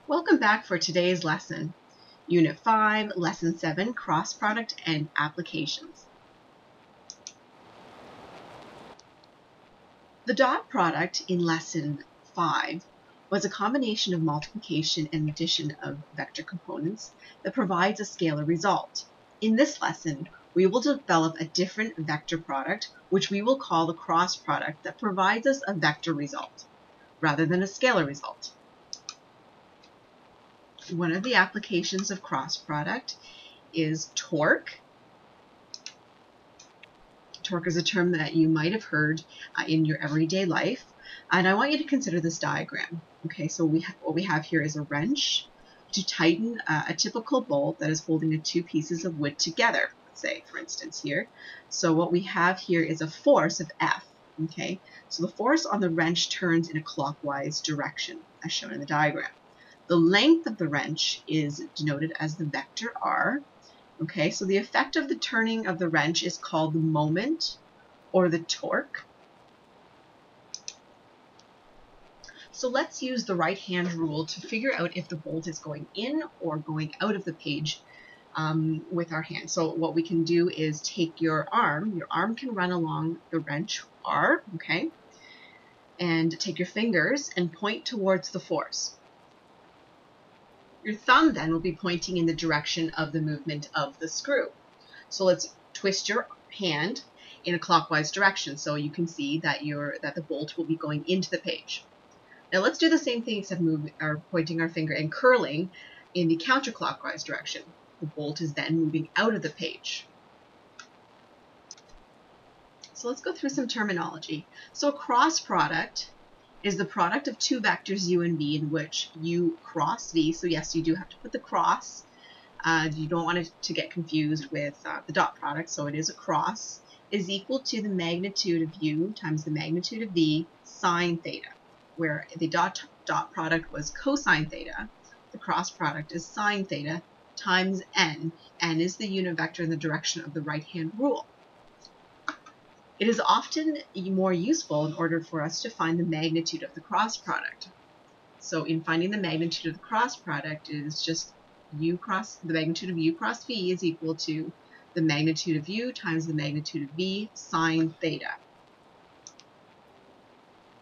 Welcome back for today's lesson, Unit 5, Lesson 7, Cross Product and Applications. The dot product in Lesson 5 was a combination of multiplication and addition of vector components that provides a scalar result. In this lesson, we will develop a different vector product, which we will call the cross product, that provides us a vector result rather than a scalar result. One of the applications of cross product is torque. Torque is a term that you might have heard in your everyday life, and I want you to consider this diagram. Okay, so what we have here is a wrench to tighten a typical bolt that is holding two pieces of wood together, let's say, for instance, here. So what we have here is a force of F. Okay, so the force on the wrench turns in a clockwise direction, as shown in the diagram. The length of the wrench is denoted as the vector R. Okay, so the effect of the turning of the wrench is called the moment or the torque. So let's use the right-hand rule to figure out if the bolt is going in or going out of the page with our hand. So what we can do is take your arm can run along the wrench R, okay, and take your fingers and point towards the force. Your thumb then will be pointing in the direction of the movement of the screw. So let's twist your hand in a clockwise direction so you can see that the bolt will be going into the page. Now let's do the same thing except pointing our finger and curling in the counterclockwise direction. The bolt is then moving out of the page. So let's go through some terminology. So a cross product is the product of two vectors u and v in which u cross v. So yes, you do have to put the cross. You don't want it to get confused with the dot product, so it is a cross, is equal to the magnitude of u times the magnitude of v sine theta, where the dot product was cosine theta. The cross product is sine theta times n. N is the unit vector in the direction of the right-hand rule. It is often more useful in order for us to find the magnitude of the cross product. So in finding the magnitude of the cross product, it is just the magnitude of u cross v is equal to the magnitude of u times the magnitude of v sine theta.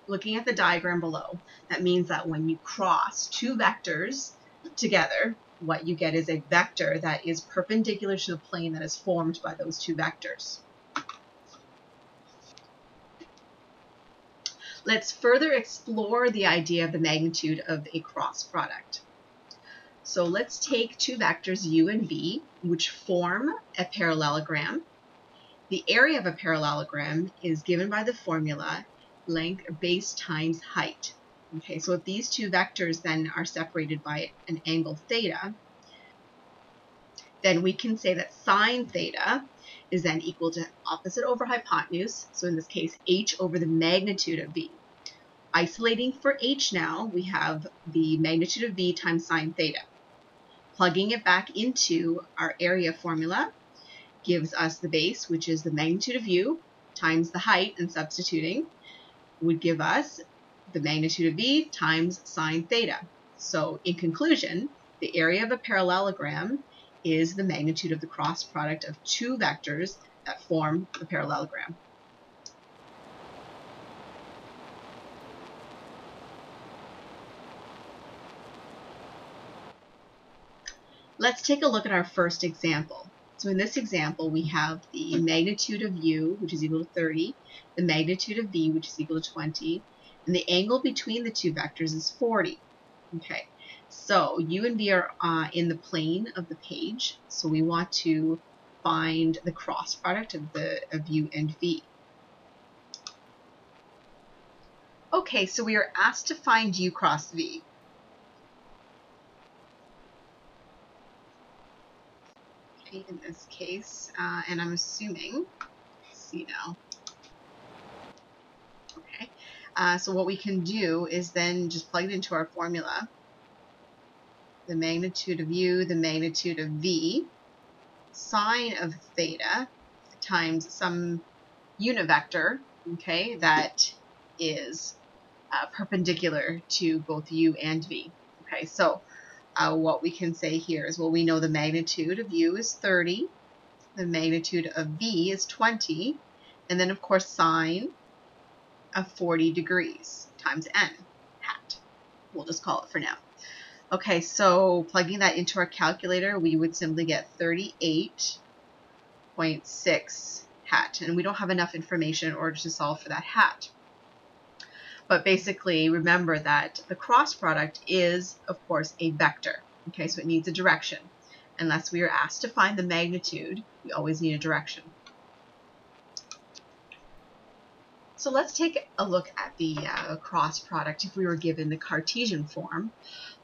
Looking at the diagram below, that means that when you cross two vectors together, what you get is a vector that is perpendicular to the plane that is formed by those two vectors. Let's further explore the idea of the magnitude of a cross product. So let's take two vectors u and v, which form a parallelogram. The area of a parallelogram is given by the formula length base times height. Okay, so if these two vectors then are separated by an angle theta, then we can say that sine theta is then equal to opposite over hypotenuse, so in this case h over the magnitude of v. Isolating for h now, we have the magnitude of v times sine theta. Plugging it back into our area formula gives us the base, which is the magnitude of u times the height, and substituting would give us the magnitude of v times sine theta. So in conclusion, the area of a parallelogram is the magnitude of the cross product of two vectors that form the parallelogram. Let's take a look at our first example. So in this example, we have the magnitude of u, which is equal to 30, the magnitude of v, which is equal to 20, and the angle between the two vectors is 40. Okay, so u and v are in the plane of the page, so we want to find the cross product of u and v. Okay, so we are asked to find u cross v. In this case, and I'm assuming, let's see now. Okay, so what we can do is then just plug it into our formula. The magnitude of u, the magnitude of v, sine of theta times some unit vector, okay, that is perpendicular to both u and v. Okay, so what we can say here is, well, we know the magnitude of u is 30, the magnitude of v is 20, and then of course sine of 40 degrees times n hat. We'll just call it for now. Okay, so plugging that into our calculator, we would simply get 38.6 hat, and we don't have enough information in order to solve for that hat. But basically, remember that the cross product is, of course, a vector. Okay, so it needs a direction. Unless we are asked to find the magnitude, we always need a direction. So let's take a look at the cross product if we were given the Cartesian form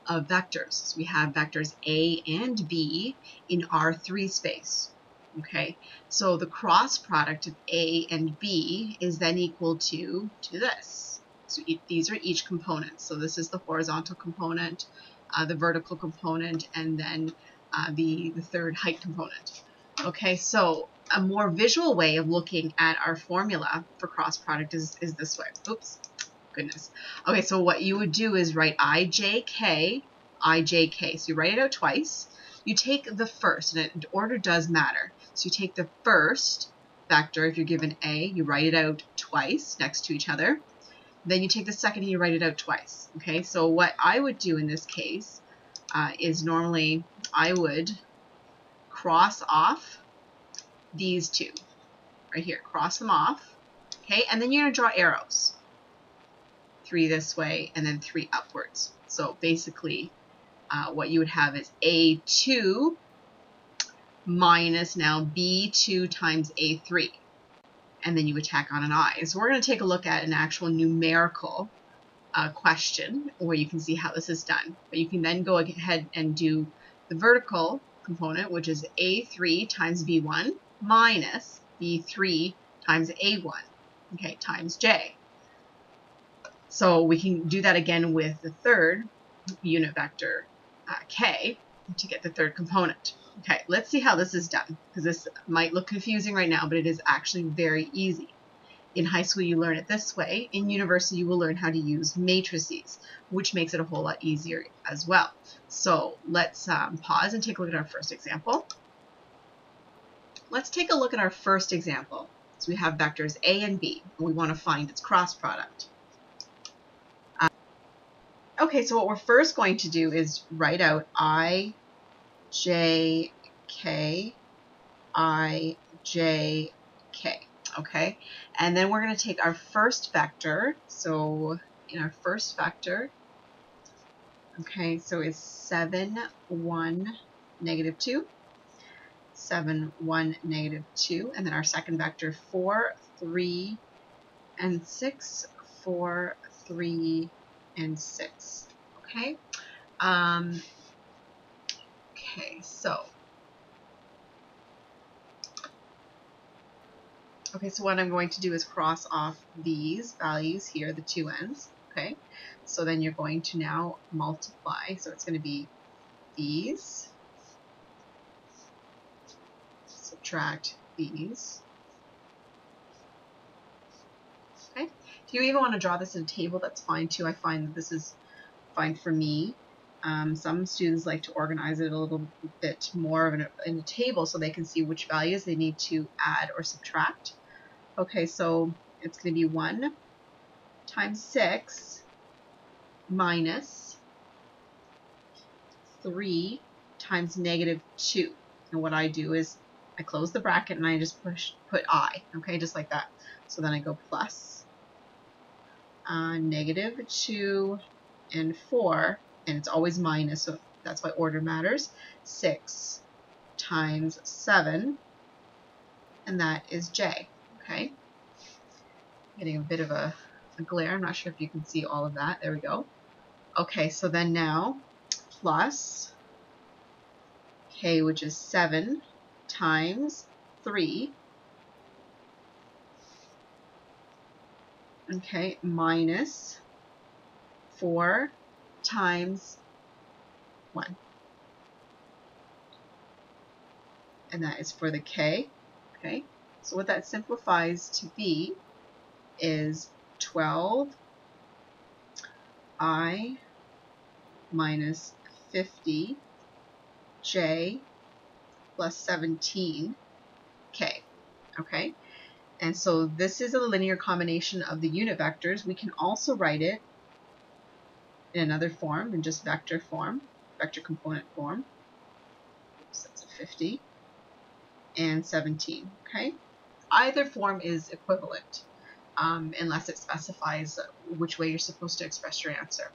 of vectors. So we have vectors A and B in R3 space. Okay, so the cross product of A and B is then equal to this. So these are each component. So this is the horizontal component, the vertical component, and then the third height component. Okay, so a more visual way of looking at our formula for cross product is this way. Oops, goodness. Okay, so what you would do is write ijk, ijk. So you write it out twice. You take the first, and order does matter. So you take the first vector, if you're given A, you write it out twice next to each other. Then you take the second and you write it out twice. Okay, so what I would do in this case is normally I would cross off these two right here, cross them off. Okay, and then you're going to draw arrows. 3 this way and then 3 upwards. So basically what you would have is A2 minus now B2 times A3. And then you would tack on an I. So we're going to take a look at an actual numerical question where you can see how this is done. But you can then go ahead and do the vertical component, which is A3 times B1 minus B3 times A1, okay, times J. So we can do that again with the third unit vector, K, to get the third component. Okay, let's see how this is done, because this might look confusing right now, but it is actually very easy. In high school, you learn it this way. In university, you will learn how to use matrices, which makes it a whole lot easier as well. So let's pause and take a look at our first example. Let's take a look at our first example. So we have vectors A and B, and we want to find its cross product. Okay, so what we're first going to do is write out I, J, K, I, J, K, okay? And then we're going to take our first vector. So in our first vector, okay, so it's 7, 1, negative 2. 7, 1, negative 2. And then our second vector, 4, 3, and 6. 4, 3, and 6. Okay? Okay, so what I'm going to do is cross off these values here, the two ends. Okay? So then you're going to now multiply. So it's going to be these, subtract these. Okay? If you even want to draw this in a table, that's fine too. I find that this is fine for me. Some students like to organize it a little bit more in a table so they can see which values they need to add or subtract. Okay, so it's going to be 1 times 6 minus 3 times negative 2. And what I do is I close the bracket and I just put I, okay, just like that. So then I go plus negative 2 and 4, and it's always minus, so that's why order matters. 6 times 7, and that is J, okay? Getting a bit of a glare. I'm not sure if you can see all of that. There we go. Okay, so then now plus K, which is 7 times 3, okay, minus 4 times 1. And that is for the K, okay? So what that simplifies to be is 12I minus 50j plus 17k. Okay, and so this is a linear combination of the unit vectors. We can also write it in another form, in just vector form, vector component form. Oops, that's a 50 and 17. Okay, either form is equivalent, unless it specifies which way you're supposed to express your answer.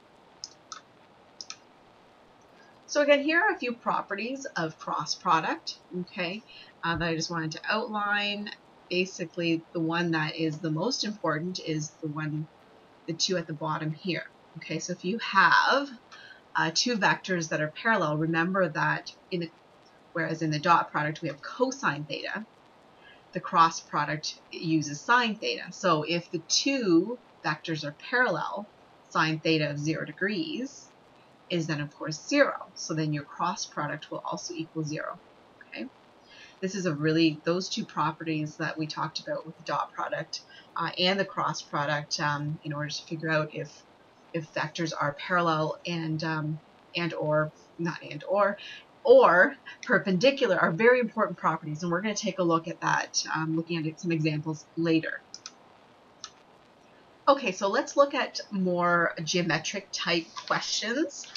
So again, here are a few properties of cross product, okay, that I just wanted to outline. Basically, the one that is the most important is the two at the bottom here. Okay, so if you have two vectors that are parallel, remember that whereas in the dot product we have cosine theta, the cross product uses sine theta. So if the two vectors are parallel, sine theta of 0 degrees is then of course 0. So then your cross product will also equal 0. Okay, this is those two properties that we talked about with the dot product and the cross product in order to figure out if vectors are parallel or perpendicular are very important properties, and we're going to take a look at that looking at some examples later. Okay, so let's look at more geometric type questions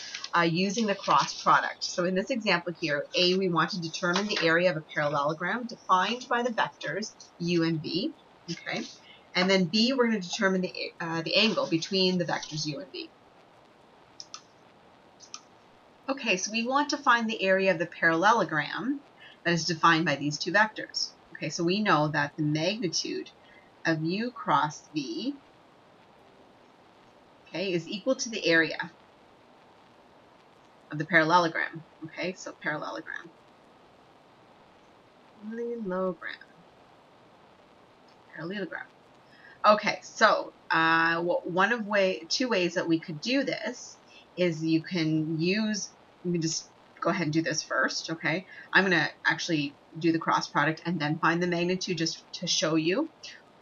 using the cross product. So in this example here, A, we want to determine the area of a parallelogram defined by the vectors u and v. Okay, and then B, we're going to determine the angle between the vectors u and v. Okay, so we want to find the area of the parallelogram that is defined by these two vectors. Okay, so we know that the magnitude of u cross v, okay, is equal to the area of the parallelogram. Okay, so parallelogram. Parallelogram. Okay, so two ways that we could do this is you can just go ahead and do this first, okay? I'm going to actually do the cross product and then find the magnitude just to show you.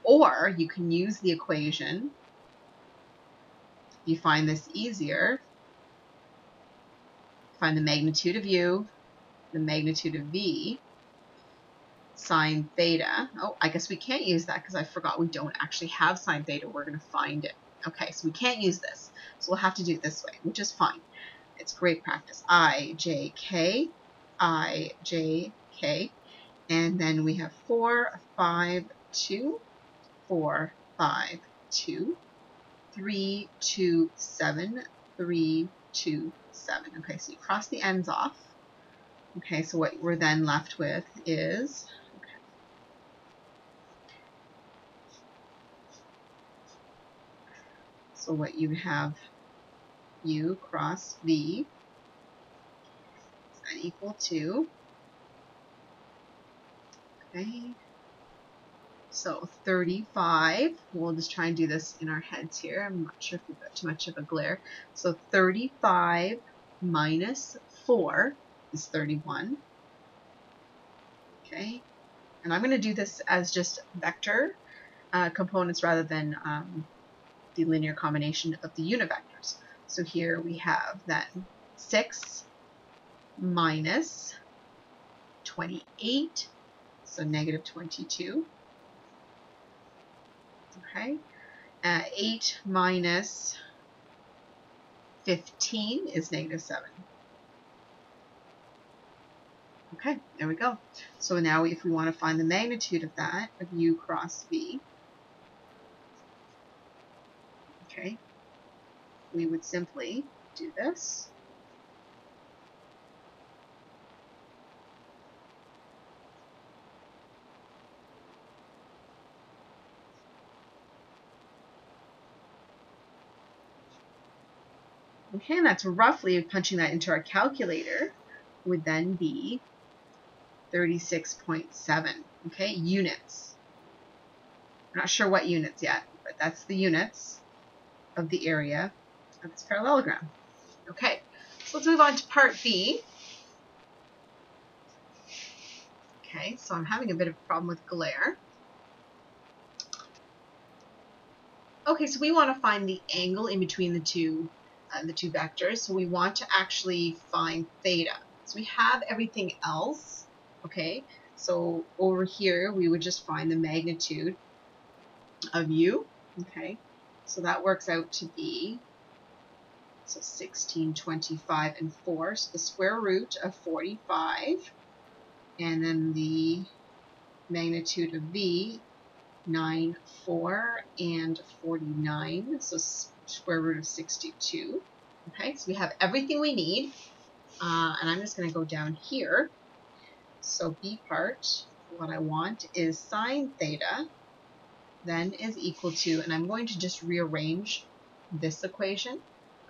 Or you can use the equation. You find this easier. Find the magnitude of u, the magnitude of v, sine theta. Oh, I guess we can't use that because I forgot we don't actually have sine theta. We're going to find it. Okay, so we can't use this. So we'll have to do it this way, which is fine. It's great practice. I, J, K, and then we have 4, 5, 2, 4, 5, 2, 3, 2, 7, 3, 2, 7. Okay, so you cross the ends off. Okay, so what we're then left with is, so what you have, u cross v, is that equal to, okay, so 35, we'll just try and do this in our heads here. I'm not sure if we've got too much of a glare. So 35 minus 4 is 31. Okay, and I'm going to do this as just vector components rather than the linear combination of the unit vectors. So here we have then 6 minus 28, so negative 22. Okay, 8 minus 15 is negative 7. Okay, there we go. So now if we want to find the magnitude of that, of u cross v, okay, we would simply do this. Okay, and that's roughly, punching that into our calculator, would then be 36.7, okay, units. I'm not sure what units yet, but that's the units of the area of this parallelogram. Okay, so let's move on to part B. Okay, so I'm having a bit of a problem with glare. Okay, so we want to find the angle in between the two the two vectors. So we want to actually find theta. So we have everything else, okay? So over here, we would just find the magnitude of u, okay? So that works out to be, so 16, 25, and 4. So the square root of 45, and then the magnitude of v, 9, 4, and 49. So square root of 62. Okay, so we have everything we need. And I'm just going to go down here. So B part, what I want is sine theta then is equal to, and I'm going to just rearrange this equation.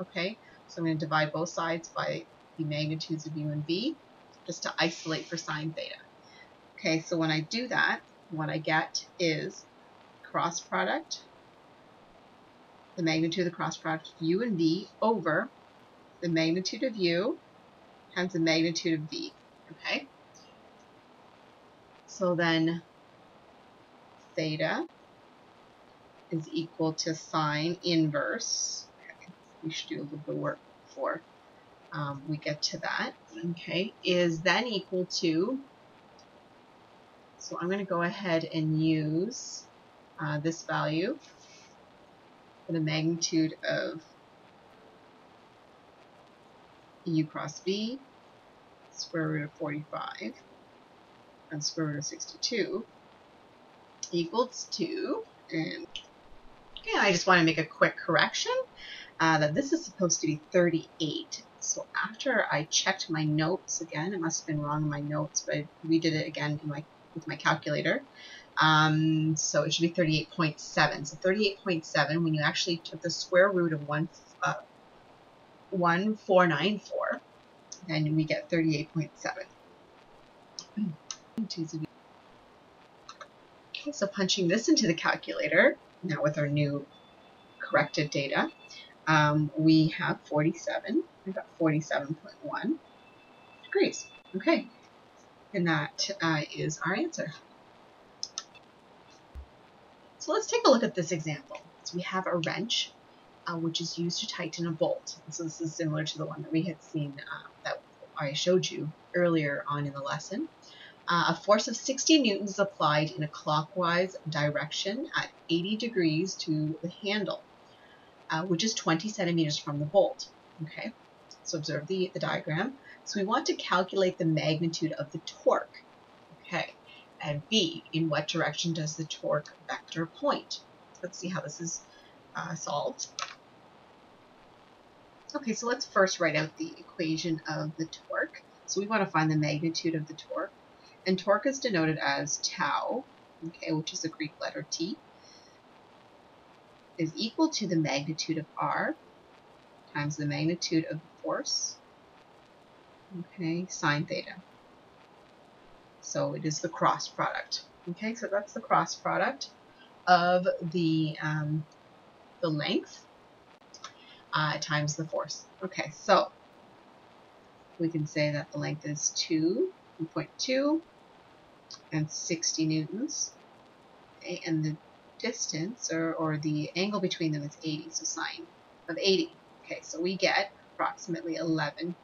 Okay, so I'm going to divide both sides by the magnitudes of u and v just to isolate for sine theta. Okay, so when I do that, what I get is cross product, the magnitude of the cross product of u and v over the magnitude of u times the magnitude of v. Okay, so then theta is equal to sine inverse. Okay, we should do a little bit of work before we get to that. Okay, is then equal to, so I'm going to go ahead and use this value for the magnitude of u cross v, square root of 45, and square root of 62 equals to, and I just want to make a quick correction that this is supposed to be 38. So after I checked my notes again, it must have been wrong in my notes, but I redid it again with my calculator. So it should be 38.7. So 38.7, when you actually took the square root of 1494, then we get 38.7. Okay, so punching this into the calculator, now with our new corrected data, we have 47. We've got 47.1 degrees. Okay, and that is our answer. So let's take a look at this example. So we have a wrench, which is used to tighten a bolt. So this is similar to the one that we had seen that I showed you earlier on in the lesson. A force of 60 newtons is applied in a clockwise direction at 80 degrees to the handle, which is 20 centimeters from the bolt. Okay, so observe the diagram. So we want to calculate the magnitude of the torque. Okay, and B, in what direction does the torque vector point? Let's see how this is solved. Okay, so let's first write out the equation of the torque. So we want to find the magnitude of the torque. And torque is denoted as tau, okay, which is the Greek letter T, is equal to the magnitude of R times the magnitude of the force, okay, sine theta. So it is the cross product. Okay, so that's the cross product of the length times the force. Okay, so we can say that the length is 2.2 and 60 newtons. Okay, and the distance or the angle between them is 80, so sine of 80. Okay, so we get approximately 11.8.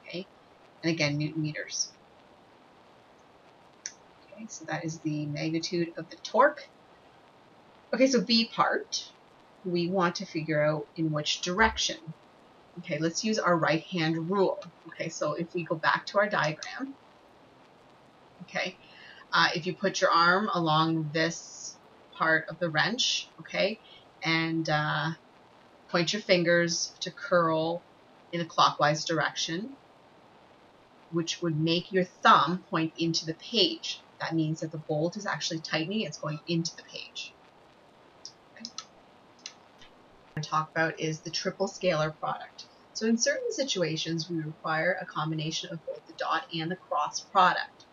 Okay, and again, Newton meters. Okay, so that is the magnitude of the torque. Okay, so B part, we want to figure out in which direction. Okay, let's use our right-hand rule. Okay, so if we go back to our diagram, okay, if you put your arm along this part of the wrench, okay, and point your fingers to curl in a clockwise direction, which would make your thumb point into the page. That means that the bolt is actually tightening, it's going into the page. Okay. What I'm going to talk about is the triple scalar product. So in certain situations, we require a combination of both the dot and the cross product.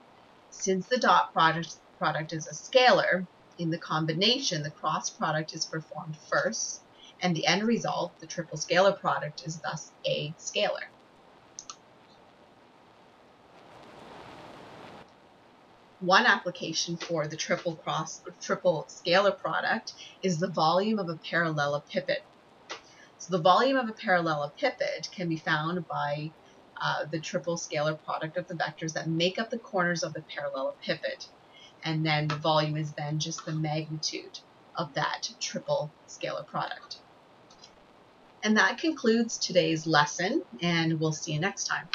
Since the dot product is a scalar, in the combination, the cross product is performed first, and the end result, the triple scalar product, is thus a scalar. One application for the triple scalar product is the volume of a parallelepiped. So the volume of a parallelepiped can be found by the triple scalar product of the vectors that make up the corners of the parallelepiped. And then the volume is then just the magnitude of that triple scalar product. And that concludes today's lesson, and we'll see you next time.